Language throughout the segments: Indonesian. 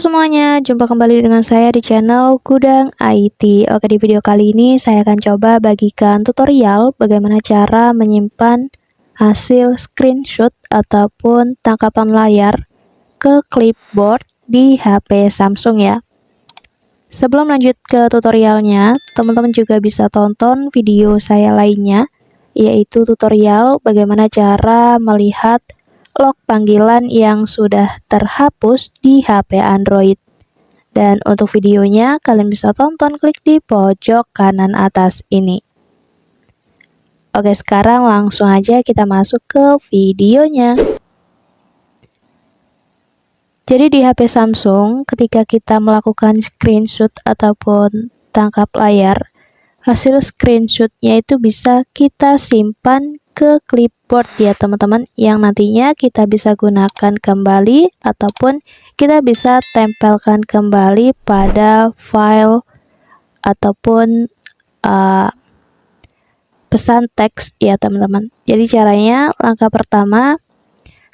semuanya, jumpa kembali dengan saya di channel Gudang IT. Oke, di video kali ini saya akan coba bagikan tutorial bagaimana cara menyimpan hasil screenshot ataupun tangkapan layar ke clipboard di HP Samsung ya. Sebelum lanjut ke tutorialnya, teman-teman juga bisa tonton video saya lainnya, yaitu tutorial bagaimana cara melihat log panggilan yang sudah terhapus di HP Android. Dan untuk videonya, kalian bisa tonton klik di pojok kanan atas ini. Oke, sekarang langsung aja kita masuk ke videonya. Jadi di HP Samsung, ketika kita melakukan screenshot ataupun tangkap layar, hasil screenshotnya itu bisa kita simpan ke clipboard ya teman-teman, yang nantinya kita bisa gunakan kembali ataupun kita bisa tempelkan kembali pada file ataupun pesan teks ya teman-teman. Jadi caranya, langkah pertama,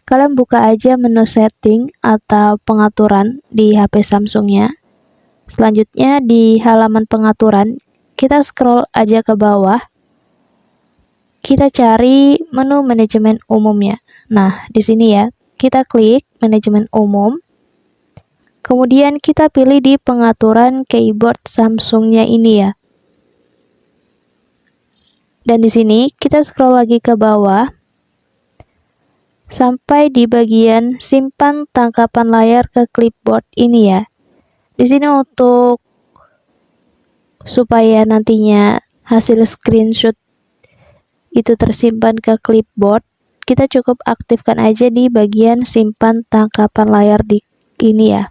kalian buka aja menu setting atau pengaturan di HP Samsungnya. Selanjutnya di halaman pengaturan, kita scroll aja ke bawah. Kita cari menu manajemen umumnya. Nah, di sini ya, kita klik manajemen umum. Kemudian kita pilih di pengaturan keyboard Samsungnya ini ya. Dan di sini kita scroll lagi ke bawah sampai di bagian simpan tangkapan layar ke clipboard ini ya. Di sini untuk supaya nantinya hasil screenshot itu tersimpan ke clipboard, kita cukup aktifkan aja di bagian simpan tangkapan layar di ini ya.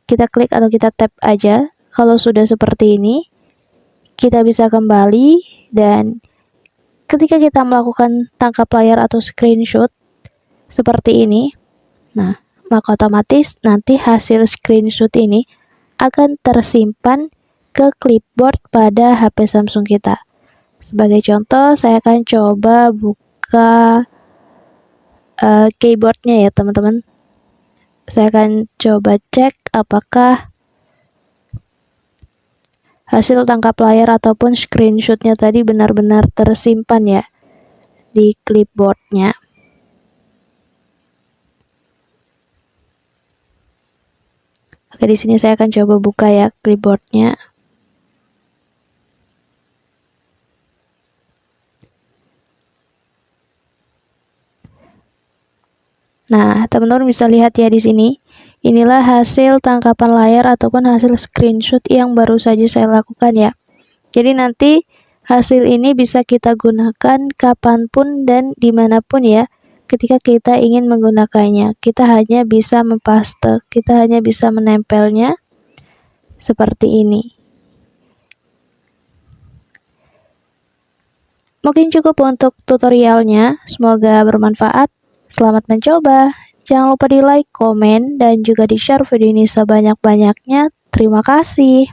Kita klik atau kita tap aja. Kalau sudah seperti ini, kita bisa kembali, dan ketika kita melakukan tangkap layar atau screenshot seperti ini, nah, maka otomatis nanti hasil screenshot ini akan tersimpan ke clipboard pada HP Samsung kita. Sebagai contoh, saya akan coba buka keyboardnya ya teman-teman. Saya akan coba cek apakah hasil tangkap layar ataupun screenshotnya tadi benar-benar tersimpan ya di clipboardnya. Oke, di sini saya akan coba buka ya clipboardnya. Nah, teman-teman bisa lihat ya di sini. Inilah hasil tangkapan layar ataupun hasil screenshot yang baru saja saya lakukan ya. Jadi nanti hasil ini bisa kita gunakan kapanpun dan dimanapun ya. Ketika kita ingin menggunakannya, kita hanya bisa mempaste, kita hanya bisa menempelnya seperti ini. Mungkin cukup untuk tutorialnya, semoga bermanfaat. Selamat mencoba. Jangan lupa di like, komen, dan juga di share video ini sebanyak-banyaknya. Terima kasih.